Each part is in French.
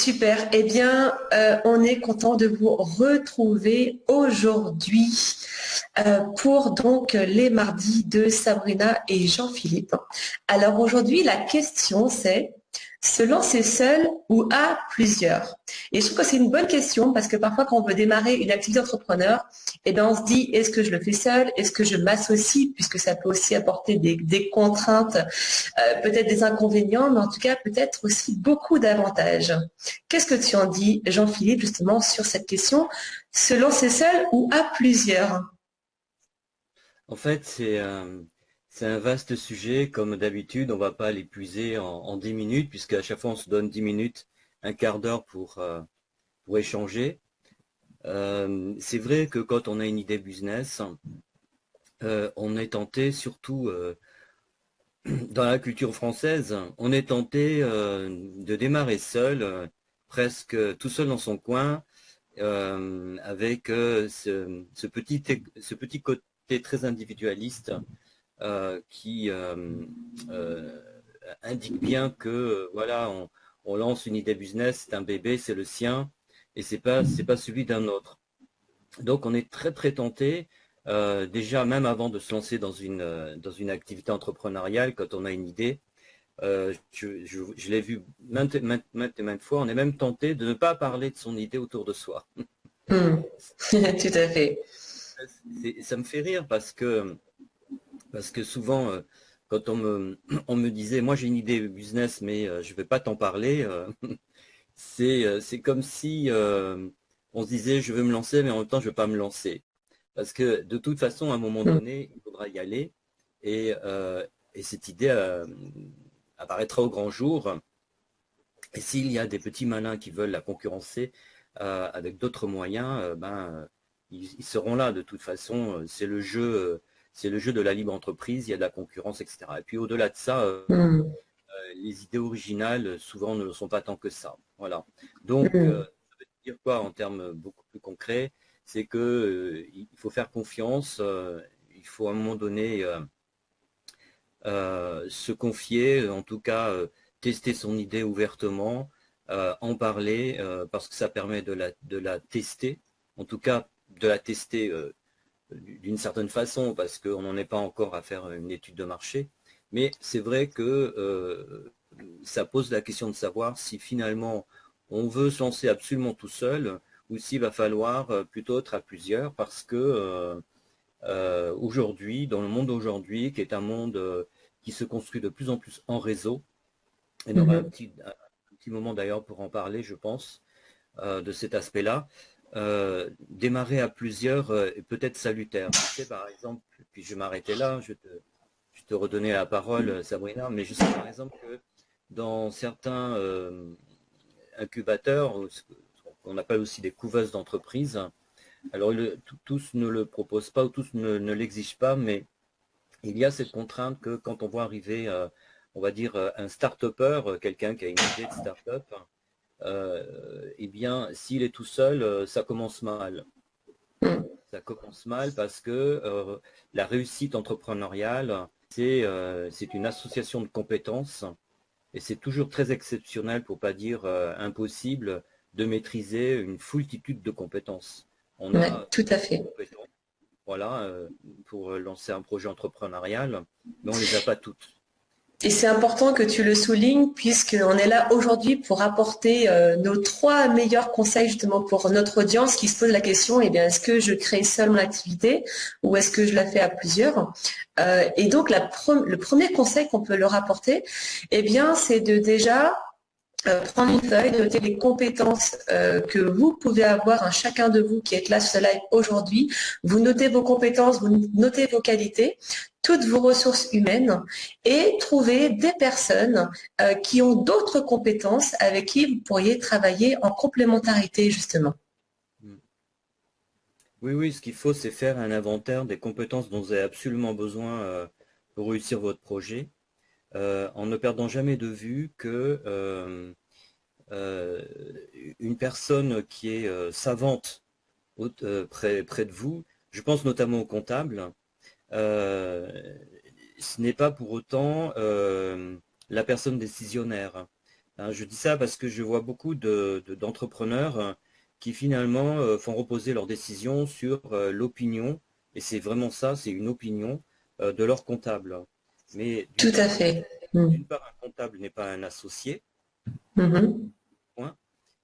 Super. Eh bien, on est content de vous retrouver aujourd'hui pour donc les mardis de Sabrina et Jean-Philippe. Alors aujourd'hui, la question c'est se lancer seul ou à plusieurs? Et je trouve que c'est une bonne question parce que parfois quand on veut démarrer une activité d'entrepreneur, eh bien on se dit est-ce que je le fais seul? Est-ce que je m'associe? Puisque ça peut aussi apporter des contraintes, peut-être des inconvénients, mais en tout cas peut-être aussi beaucoup d'avantages. Qu'est-ce que tu en dis, Jean-Philippe, justement, sur cette question, se lancer seul ou à plusieurs? En fait, c'est un vaste sujet. Comme d'habitude, on va pas l'épuiser en 10 minutes, puisqu'à chaque fois, on se donne 10 minutes, un quart d'heure pour échanger. C'est vrai que quand on a une idée business, on est tenté, surtout dans la culture française, on est tenté de démarrer seul, presque tout seul dans son coin, avec ce petit côté très individualiste qui euh, indique bien que voilà, on lance une idée business, c'est un bébé, c'est le sien, et c'est pas celui d'un autre. Donc on est très très tenté, déjà même avant de se lancer dans une activité entrepreneuriale, quand on a une idée, je l'ai vu maintes et maintes fois, on est même tenté de ne pas parler de son idée autour de soi. Hmm. Tout à fait. Ça me fait rire parce que souvent, quand on me disait, moi j'ai une idée business, mais je ne vais pas t'en parler, c'est comme si on se disait, je veux me lancer, mais en même temps, je ne vais pas me lancer. Parce que de toute façon, à un moment Hmm. donné, il faudra y aller et, euh, et cette idée apparaîtra au grand jour. Et s'il y a des petits malins qui veulent la concurrencer avec d'autres moyens, ils seront là de toute façon. C'est le jeu de la libre entreprise, il y a de la concurrence, etc. Et puis au-delà de ça, Hmm. les idées originales, souvent, ne le sont pas tant que ça. Voilà. Donc, Hmm. ça veut dire quoi en termes beaucoup plus concrets? C'est que il faut faire confiance, il faut à un moment donné se confier, en tout cas tester son idée ouvertement, en parler, parce que ça permet de la tester, en tout cas de la tester d'une certaine façon, parce qu'on n'en est pas encore à faire une étude de marché. Mais c'est vrai que ça pose la question de savoir si finalement on veut se lancer absolument tout seul ou s'il va falloir plutôt être à plusieurs parce que aujourd'hui, dans le monde d'aujourd'hui, qui est un monde qui se construit de plus en plus en réseau, et on aura Mhm. un petit moment d'ailleurs pour en parler, je pense, de cet aspect-là. Démarrer à plusieurs est peut-être salutaire. Je sais par exemple, puis je vais m'arrêter là, je te redonner la parole, Sabrina, mais je sais par exemple que dans certains incubateurs, qu'on appelle aussi des couveuses d'entreprise, alors tous ne le proposent pas ou tous ne l'exigent pas, mais il y a cette contrainte que quand on voit arriver, on va dire, un start-upper, quelqu'un qui a une idée de start-up, eh bien, s'il est tout seul, ça commence mal. Hmm. Ça commence mal parce que la réussite entrepreneuriale, c'est une association de compétences et c'est toujours très exceptionnel, pour pas dire impossible, de maîtriser une foultitude de compétences. On Ouais, a tout à des fait. compétences, voilà, pour lancer un projet entrepreneurial, mais on les a pas toutes. Et c'est important que tu le soulignes puisqu'on est là aujourd'hui pour apporter nos trois meilleurs conseils justement pour notre audience qui se pose la question, eh bien, est-ce que je crée seule mon activité ou est-ce que je la fais à plusieurs? Et donc, le premier conseil qu'on peut leur apporter, eh bien, c'est de déjà prendre une feuille, noter les compétences que vous pouvez avoir, hein, chacun de vous qui êtes là sur ce live aujourd'hui. Vous notez vos compétences, vous notez vos qualités, toutes vos ressources humaines et trouver des personnes qui ont d'autres compétences avec qui vous pourriez travailler en complémentarité justement. Mm. Oui, oui, ce qu'il faut, c'est faire un inventaire des compétences dont vous avez absolument besoin pour réussir votre projet, en ne perdant jamais de vue que euh, une personne qui est savante près de vous, je pense notamment aux comptables, euh, ce n'est pas pour autant la personne décisionnaire. Je dis ça parce que je vois beaucoup d'entrepreneurs qui finalement font reposer leurs décisions sur l'opinion, et c'est vraiment ça, c'est une opinion de leur comptable. Mais Tout à fait. Mm. d'une part, un comptable n'est pas un associé, Mhm. point.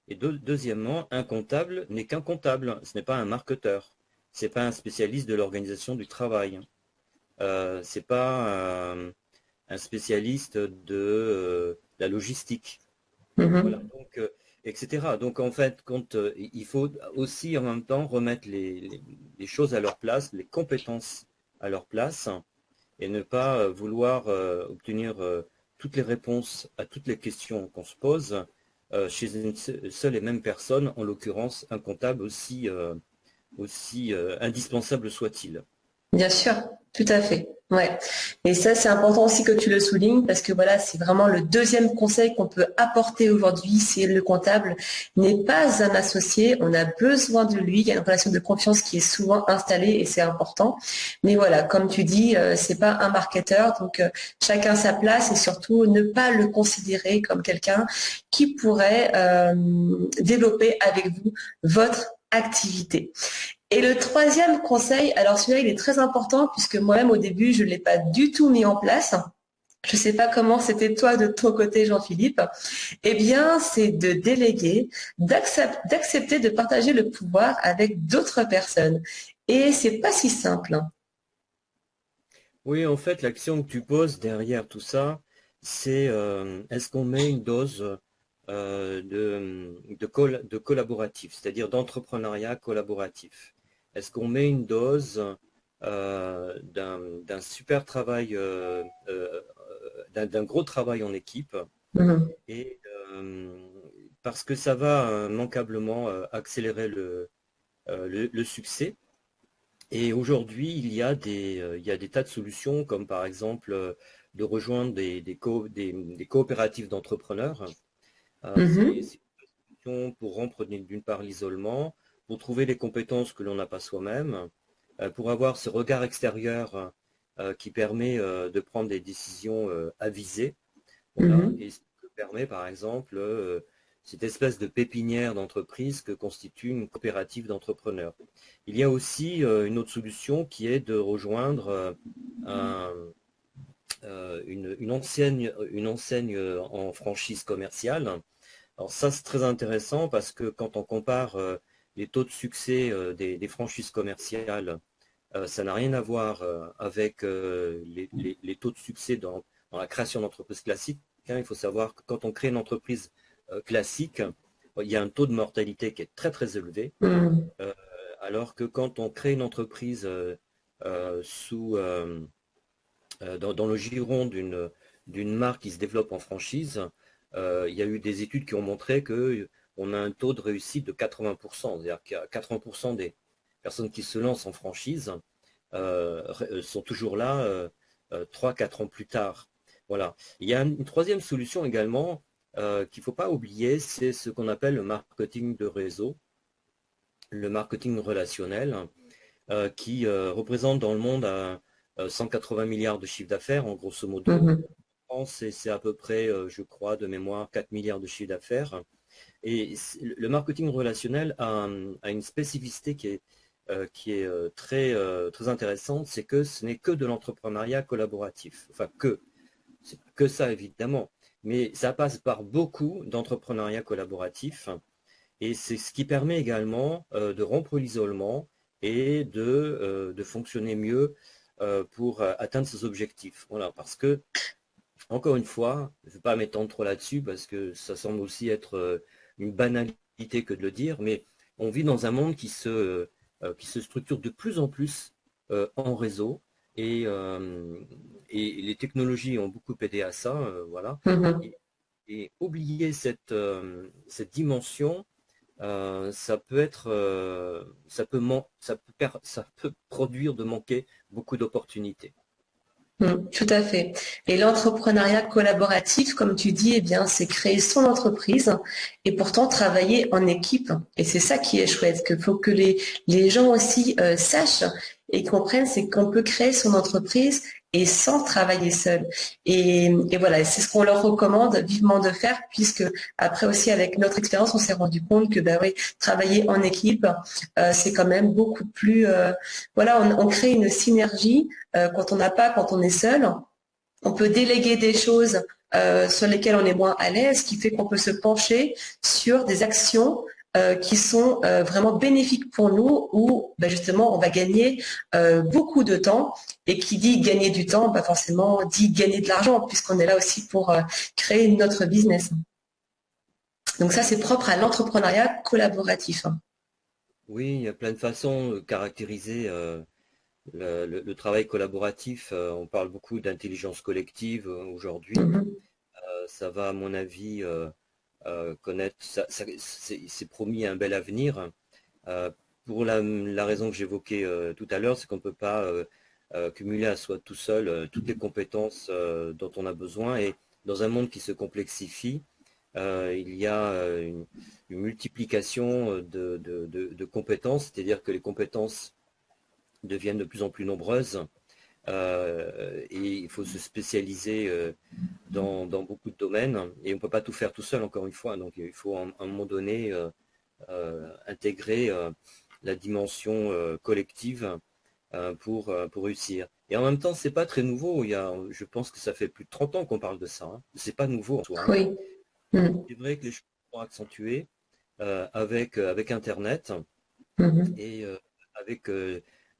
Et deuxièmement, un comptable n'est qu'un comptable, ce n'est pas un marketeur, c'est pas un spécialiste de l'organisation du travail, c'est pas un spécialiste de la logistique. Voilà, Mhm. donc, etc. Donc en fait, il faut aussi en même temps remettre les choses à leur place, les compétences à leur place, et ne pas vouloir obtenir toutes les réponses à toutes les questions qu'on se pose chez une seule et même personne, en l'occurrence un comptable aussi indispensable soit-il. Bien sûr, tout à fait. Ouais. Et ça, c'est important aussi que tu le soulignes parce que voilà, c'est vraiment le deuxième conseil qu'on peut apporter aujourd'hui, c'est le comptable n'est pas un associé, on a besoin de lui, il y a une relation de confiance qui est souvent installée et c'est important. Mais voilà, comme tu dis, c'est pas un marketeur, donc chacun sa place et surtout ne pas le considérer comme quelqu'un qui pourrait développer avec vous votre activité. Et le troisième conseil, alors celui-là, il est très important puisque moi-même au début, je ne l'ai pas du tout mis en place. Je ne sais pas comment c'était toi de ton côté, Jean-Philippe. Eh bien, c'est de déléguer, d'accepter de partager le pouvoir avec d'autres personnes. Et c'est pas si simple, hein. Oui, en fait, l'action que tu poses derrière tout ça, c'est est-ce qu'on met une dose de collaboratif, c'est-à-dire d'entrepreneuriat collaboratif? Est-ce qu'on met une dose d'un super travail, d'un gros travail en équipe, Mhm. et parce que ça va immanquablement accélérer le succès. Et aujourd'hui, il y a des tas de solutions, comme par exemple de rejoindre des coopératives d'entrepreneurs. Mhm. C'est une solution pour rompre d'une part l'isolement, pour trouver les compétences que l'on n'a pas soi-même, pour avoir ce regard extérieur qui permet de prendre des décisions avisées. Voilà. Mhm. Et ce que permet par exemple cette espèce de pépinière d'entreprise que constitue une coopérative d'entrepreneurs. Il y a aussi une autre solution qui est de rejoindre un- une enseigne en franchise commerciale. Alors ça, c'est très intéressant parce que quand on compare les taux de succès des franchises commerciales, ça n'a rien à voir avec les taux de succès dans la création d'entreprises classiques, hein. Il faut savoir que quand on crée une entreprise classique, il y a un taux de mortalité qui est très très élevé, Mhm. euh, alors que quand on crée une entreprise dans le giron d'une marque qui se développe en franchise, il y a eu des études qui ont montré qu'on a un taux de réussite de 80%, c'est-à-dire qu'il y a 80% des personnes qui se lancent en franchise sont toujours là 3-4 ans plus tard. Voilà. Il y a une troisième solution également qu'il ne faut pas oublier, c'est ce qu'on appelle le marketing de réseau, le marketing relationnel, qui représente dans le monde 180 milliards de chiffre d'affaires, en grosso modo. Mhm. En France, c'est à peu près, je crois, de mémoire, 4 milliards de chiffre d'affaires. Et le marketing relationnel a une spécificité qui est très, très intéressante, c'est que ce n'est que de l'entrepreneuriat collaboratif. Enfin, c'est pas que ça évidemment, mais ça passe par beaucoup d'entrepreneuriat collaboratif, et c'est ce qui permet également de rompre l'isolement et de fonctionner mieux pour atteindre ses objectifs. Voilà, parce que, encore une fois, je ne vais pas m'étendre trop là-dessus parce que ça semble aussi être une banalité que de le dire, mais on vit dans un monde qui se structure de plus en plus en réseau, et, et les technologies ont beaucoup aidé à ça, voilà. Mhm. Et, et oublier cette dimension, ça peut être, ça peut produire de manquer beaucoup d'opportunités. Tout à fait. Et l'entrepreneuriat collaboratif, comme tu dis, eh bien, c'est créer son entreprise et pourtant travailler en équipe. Et c'est ça qui est chouette, qu'il faut que les gens aussi sachent et qu'ils comprennent, c'est qu'on peut créer son entreprise et sans travailler seul. Et voilà, c'est ce qu'on leur recommande vivement de faire, puisque après aussi avec notre expérience, on s'est rendu compte que ben oui, travailler en équipe, c'est quand même beaucoup plus. Voilà, on crée une synergie quand on est seul. On peut déléguer des choses sur lesquelles on est moins à l'aise, ce qui fait qu'on peut se pencher sur des actions qui sont vraiment bénéfiques pour nous, où ben justement on va gagner beaucoup de temps. Et qui dit gagner du temps, bah forcément dit gagner de l'argent, puisqu'on est là aussi pour créer notre business. Donc ça, c'est propre à l'entrepreneuriat collaboratif. Oui, il y a plein de façons de caractériser le travail collaboratif. On parle beaucoup d'intelligence collective aujourd'hui. Mhm. Ça va, à mon avis, connaître, c'est promis un bel avenir. Euh, pour la raison que j'évoquais tout à l'heure, c'est qu'on ne peut pas cumuler à soi tout seul toutes les compétences dont on a besoin. Et dans un monde qui se complexifie, il y a une multiplication de compétences, c'est-à-dire que les compétences deviennent de plus en plus nombreuses et il faut se spécialiser dans beaucoup de domaines et on ne peut pas tout faire tout seul, encore une fois. Donc il faut à un moment donné intégrer la dimension collective pour réussir. Et en même temps, c'est pas très nouveau. Je pense que ça fait plus de 30 ans qu'on parle de ça. Hein. C'est pas nouveau en soi. Hein. Oui. Mhm. C'est vrai que les choses sont accentuées avec Internet Mhm. et avec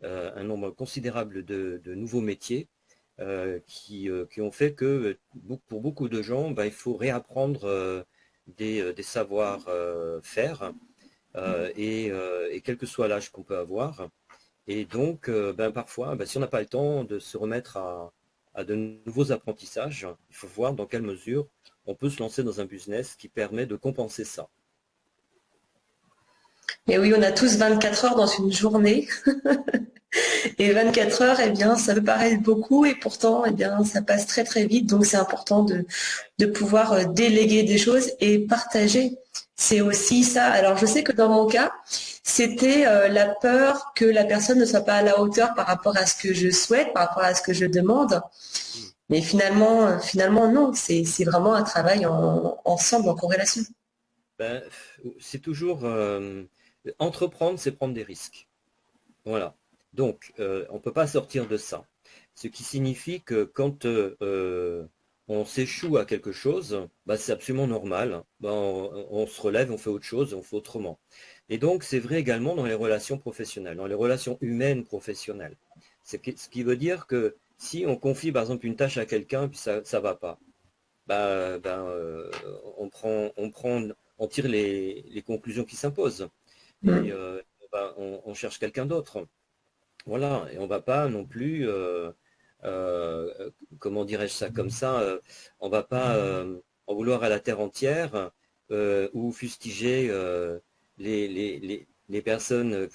un nombre considérable de nouveaux métiers qui ont fait que pour beaucoup de gens, ben, il faut réapprendre des savoir-faire et quel que soit l'âge qu'on peut avoir. Et donc, ben, parfois, ben, si on n'a pas le temps de se remettre à de nouveaux apprentissages, il faut voir dans quelle mesure on peut se lancer dans un business qui permet de compenser ça. Et oui, on a tous 24 heures dans une journée. Et 24 heures, eh bien, ça peut paraître beaucoup et pourtant, eh bien, ça passe très très vite. Donc, c'est important de pouvoir déléguer des choses et partager. C'est aussi ça. Alors, je sais que dans mon cas, c'était la peur que la personne ne soit pas à la hauteur par rapport à ce que je souhaite, par rapport à ce que je demande. Hmm. Mais finalement, non. C'est vraiment un travail ensemble, en corrélation. Ben, c'est toujours entreprendre, c'est prendre des risques. Voilà. Donc, on ne peut pas sortir de ça. Ce qui signifie que quand on s'échoue à quelque chose, bah, c'est absolument normal. Bah, on se relève, on fait autre chose, on fait autrement. Et donc, c'est vrai également dans les relations professionnelles, dans les relations humaines professionnelles. Ce qui veut dire que si on confie par exemple une tâche à quelqu'un puis ça ne va pas, on tire les conclusions qui s'imposent et Mm. on cherche quelqu'un d'autre. Voilà, et on va pas non plus, comment dirais-je ça comme ça, on va pas en vouloir à la terre entière ou fustiger les personnes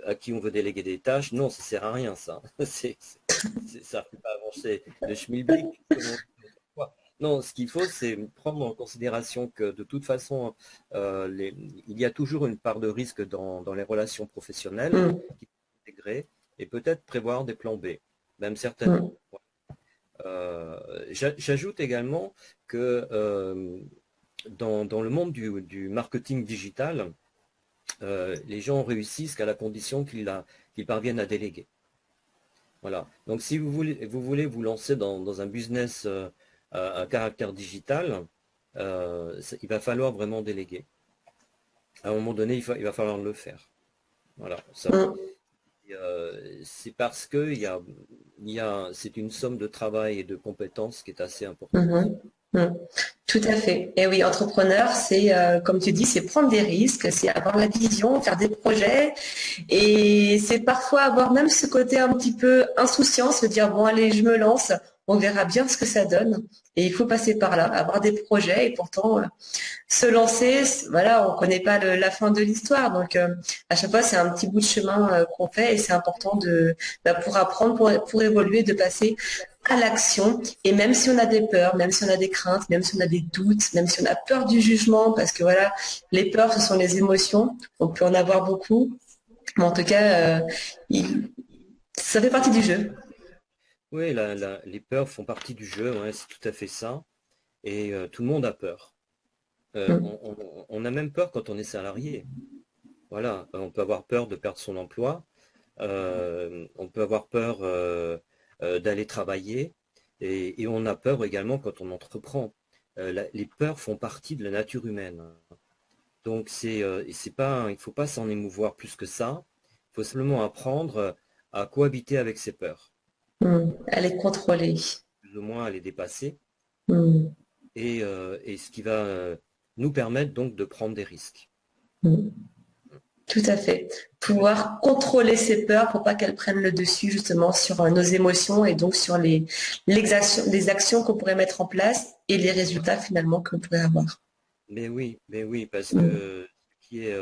à qui on veut déléguer des tâches. Non, ça sert à rien ça. Ça ne fait pas avancer le schmilblick, comme on dit autrefois. Non, ce qu'il faut, c'est prendre en considération que de toute façon, il y a toujours une part de risque dans les relations professionnelles Mm. qui sont intégrées et peut-être prévoir des plans B, même certainement. Mm. J'ajoute également que dans le monde du marketing digital, les gens réussissent qu'à la condition qu'ils parviennent à déléguer. Voilà. Donc si vous voulez vous lancer dans un business à caractère digital, il va falloir vraiment déléguer. À un moment donné, il va falloir le faire. Voilà. Ça, Mm. c'est parce que c'est une somme de travail et de compétences qui est assez importante. Mhm. Mm. Tout à fait. Et oui, entrepreneur, c'est, comme tu dis, c'est prendre des risques, c'est avoir la vision, faire des projets, et c'est parfois avoir même ce côté un petit peu insouciant, se dire, bon, allez, je me lance, on verra bien ce que ça donne. Et il faut passer par là, avoir des projets, et pourtant, se lancer, voilà, on connaît pas la fin de l'histoire. Donc, à chaque fois, c'est un petit bout de chemin qu'on fait, et c'est important pour apprendre, pour évoluer, de passer à l'action. Et même si on a des peurs, même si on a des craintes, même si on a des doutes, même si on a peur du jugement, parce que voilà, les peurs, ce sont les émotions, on peut en avoir beaucoup. Mais en tout cas, il, Ça fait partie du jeu. Oui, les peurs font partie du jeu, ouais, c'est tout à fait ça. Et tout le monde a peur. Mm. On a même peur quand on est salarié. Voilà, on peut avoir peur de perdre son emploi, on peut avoir peur d'aller travailler, et on a peur également quand on entreprend. Les peurs font partie de la nature humaine. Donc c'est pas, il ne faut pas s'en émouvoir plus que ça. Il faut simplement apprendre à cohabiter avec ses peurs, Mm. Elle est contrôlée. plus ou moins à les dépasser, Mm. et ce qui va nous permettre donc de prendre des risques. Mm. Tout à fait. Pouvoir contrôler ses peurs pour pas qu'elles prennent le dessus justement sur nos émotions et donc sur les actions qu'on pourrait mettre en place et les résultats finalement qu'on pourrait avoir. Mais oui, parce Mm. que ce qui est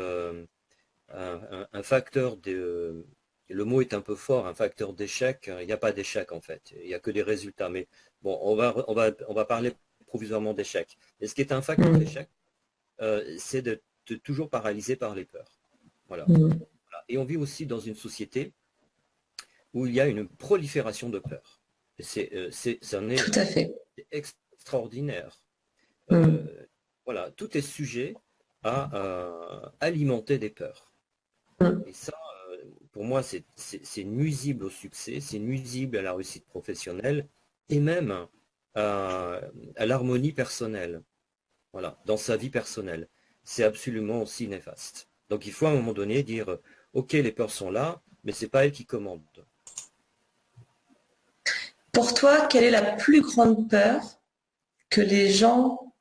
un facteur de, le mot est un peu fort, un facteur d'échec, il n'y a pas d'échec en fait, il n'y a que des résultats. Mais bon, on va parler provisoirement d'échec. Et ce qui est un facteur Mm. d'échec, c'est de toujours paralysé par les peurs. Voilà. Mm. Et on vit aussi dans une société où il y a une prolifération de peurs. C'en Tout est à fait. extraordinaire. Mm. Euh, voilà, tout est sujet à alimenter des peurs. Mm. Et ça, pour moi, c'est nuisible au succès, c'est nuisible à la réussite professionnelle et même à l'harmonie personnelle, voilà, dans sa vie personnelle. C'est absolument aussi néfaste. Donc il faut à un moment donné dire, OK, les peurs sont là, mais c'est pas elles qui commandent. Pour toi, quelle est la plus grande peur que les gens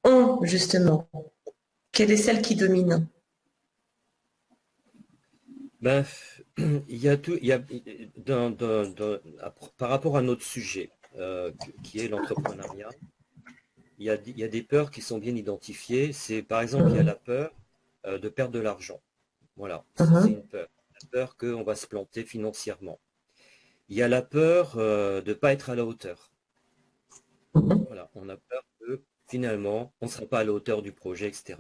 ont justement? Quelle est celle qui domine? Ben, il y a tout, il y a, par rapport à notre sujet, qui est l'entrepreneuriat, il y a des peurs qui sont bien identifiées. C'est, par exemple, il y a Mm. la peur de perdre de l'argent. Voilà, ça c'est Mhm. une peur. La peur qu'on va se planter financièrement. Il y a la peur de ne pas être à la hauteur. Mhm. Voilà, on a peur que finalement, on ne sera pas à la hauteur du projet, etc.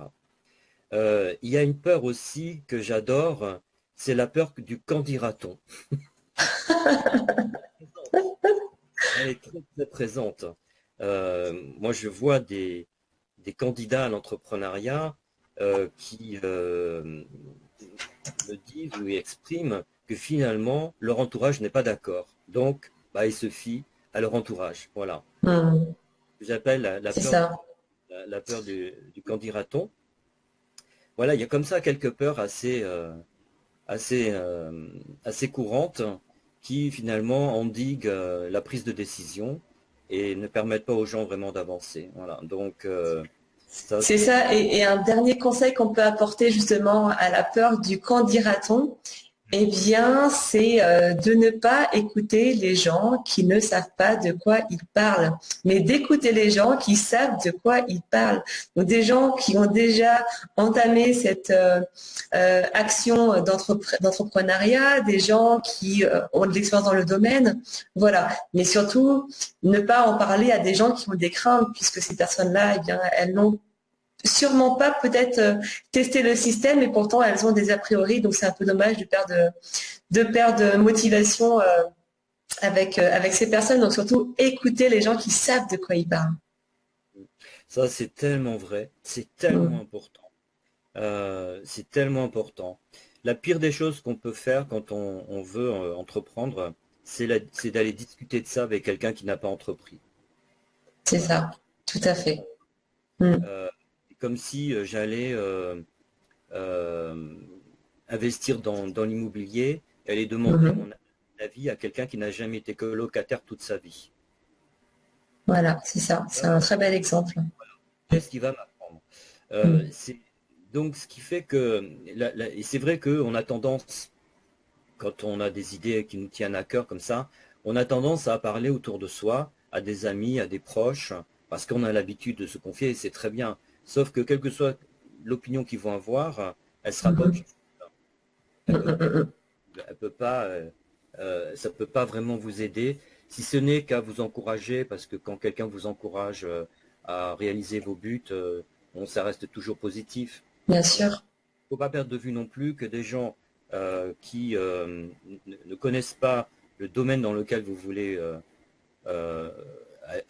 Il y a une peur aussi que j'adore, c'est la peur du qu'en dira-t-on. Elle est très, très présente. Moi, je vois des candidats à l'entrepreneuriat qui me disent ou expriment que finalement, leur entourage n'est pas d'accord. Donc, bah, ils se fient à leur entourage. Voilà. Mm. J'appelle C'est ça. la peur du qu'en dira-t-on. Voilà, il y a comme ça quelques peurs assez, assez courantes qui finalement endiguent la prise de décision et ne permettent pas aux gens vraiment d'avancer. Voilà. Donc, ça, C'est ça. Et un dernier conseil qu'on peut apporter justement à la peur du qu'en dira-t-on, eh bien, c'est de ne pas écouter les gens qui ne savent pas de quoi ils parlent, mais d'écouter les gens qui savent de quoi ils parlent. Donc, des gens qui ont déjà entamé cette action d'entrepreneuriat, des gens qui ont de l'expérience dans le domaine, voilà. Mais surtout, ne pas en parler à des gens qui ont des craintes, puisque ces personnes-là, eh bien, elles n'ont sûrement pas peut-être testé le système et pourtant elles ont des a priori, donc c'est un peu dommage de perdre motivation avec ces personnes. Donc surtout écouter les gens qui savent de quoi ils parlent. ça c'est tellement vrai, c'est tellement Mm. important. C'est tellement important. La pire des choses qu'on peut faire quand on veut entreprendre, c'est d'aller discuter de ça avec quelqu'un qui n'a pas entrepris. C'est Voilà. ça, tout à fait. Mm. C'est comme si j'allais euh, investir dans l'immobilier et aller demander Mhm. mon avis à quelqu'un qui n'a jamais été colocataire toute sa vie. Voilà, c'est ça, c'est un très bel exemple. Qu'est-ce qu'il va m'apprendre? Mm. C'est donc ce qui fait que, et c'est vrai qu'on a tendance, quand on a des idées qui nous tiennent à cœur comme ça, on a tendance à parler autour de soi, à des amis, à des proches, parce qu'on a l'habitude de se confier et c'est très bien. Sauf que quelle que soit l'opinion qu'ils vont avoir, elle sera pas Mhm. objective. Mm, Elle peut, mm, mm, elle peut pas, ça peut pas vraiment vous aider, si ce n'est qu'à vous encourager, parce que quand quelqu'un vous encourage à réaliser vos buts, bon, ça reste toujours positif. bien Voilà. sûr. Faut pas perdre de vue non plus que des gens qui ne connaissent pas le domaine dans lequel vous voulez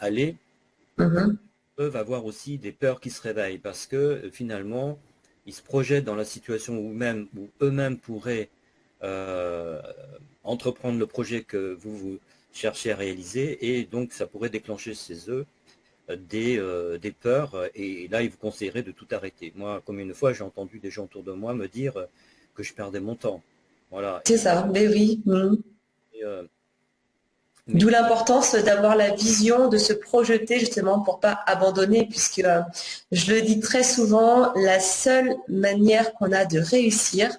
aller, peuvent avoir aussi des peurs qui se réveillent parce que finalement, ils se projettent dans la situation où eux-mêmes pourraient entreprendre le projet que vous cherchez à réaliser, et donc ça pourrait déclencher chez eux des peurs, et là ils vous conseilleraient de tout arrêter. Moi, comme une fois, j'ai entendu des gens autour de moi me dire que je perdais mon temps. Voilà. C'est ça, mais oui. Et, D'où mais l'importance d'avoir la vision, de se projeter justement pour pas abandonner, puisque je le dis très souvent, la seule manière qu'on a de réussir,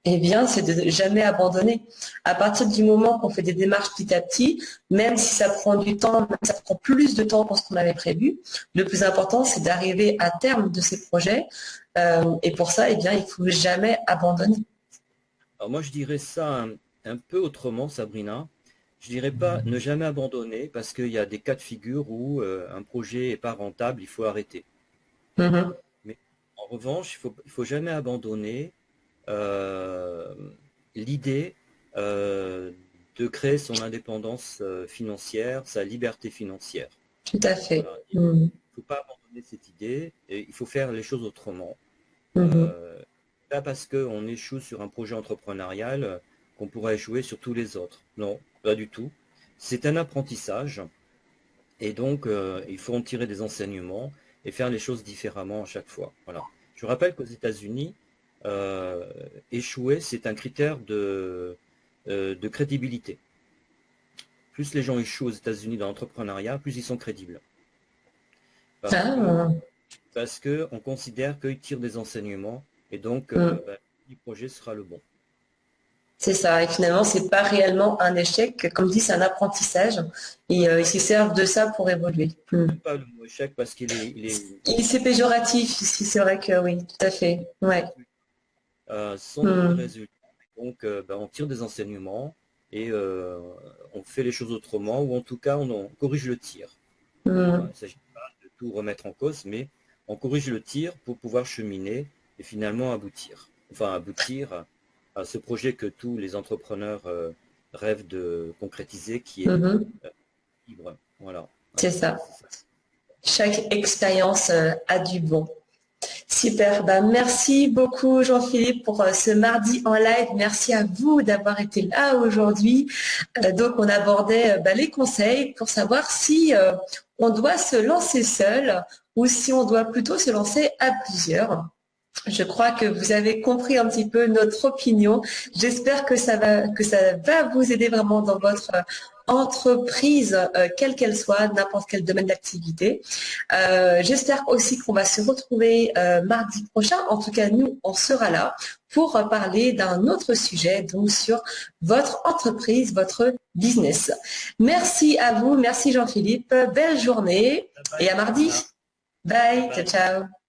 eh bien, c'est de jamais abandonner. À partir du moment qu'on fait des démarches petit à petit, même si ça prend du temps, même si ça prend plus de temps que ce qu'on avait prévu, le plus important, c'est d'arriver à terme de ces projets. Et pour ça, eh bien, il faut jamais abandonner. alors moi, je dirais ça un peu autrement, Sabrina. Je dirais pas ne jamais abandonner, parce qu'il y a des cas de figure où un projet n'est pas rentable, il faut arrêter. Mhm. Mais en revanche, il faut jamais abandonner euh, l'idée de créer son indépendance financière, sa liberté financière. Tout à fait. Voilà. Il Mhm. ne faut pas abandonner cette idée, et il faut faire les choses autrement. Mhm. Euh, Pas parce qu'on échoue sur un projet entrepreneurial qu'on pourra échouer sur tous les autres. Non, pas du tout. C'est un apprentissage, et donc il faut en tirer des enseignements et faire les choses différemment à chaque fois. Voilà. Je rappelle qu'aux États-Unis, euh, échouer, c'est un critère de crédibilité. Plus les gens échouent aux États-Unis dans l'entrepreneuriat, plus ils sont crédibles. Parce que Ah. parce qu'on considère qu'ils tirent des enseignements, et donc Mm. le projet sera le bon. C'est ça. Et finalement, c'est pas réellement un échec. Comme dit, c'est un apprentissage. Et ils se servent de ça pour évoluer. Mm. J'aime pas le mot échec parce C'est péjoratif ici. C'est vrai que oui, tout à fait. les Ouais. résultats sont des Mm. résultats. Donc on tire des enseignements, et on fait les choses autrement, ou en tout cas on corrige le tir. Voilà, il Mm. ne s'agit pas de tout remettre en cause, mais on corrige le tir pour pouvoir cheminer et finalement aboutir. Enfin, aboutir à ce projet que tous les entrepreneurs rêvent de concrétiser, qui est Mhm. libre. Voilà. C'est C'est ça. ça. Chaque expérience a du bon. Super, bah merci beaucoup Jean-Philippe pour ce mardi en live. Merci à vous d'avoir été là aujourd'hui. Donc on abordait les conseils pour savoir si on doit se lancer seul ou si on doit plutôt se lancer à plusieurs. Je crois que vous avez compris un petit peu notre opinion. J'espère que ça va vous aider vraiment dans votre entreprise, quelle qu'elle soit, n'importe quel domaine d'activité. J'espère aussi qu'on va se retrouver mardi prochain. En tout cas, nous, on sera là pour parler d'un autre sujet, donc sur votre entreprise, votre business. Merci à vous, merci Jean-Philippe. Belle journée Bye bye, et à mardi. Sabrina. Bye Bye, ciao, bye. ciao.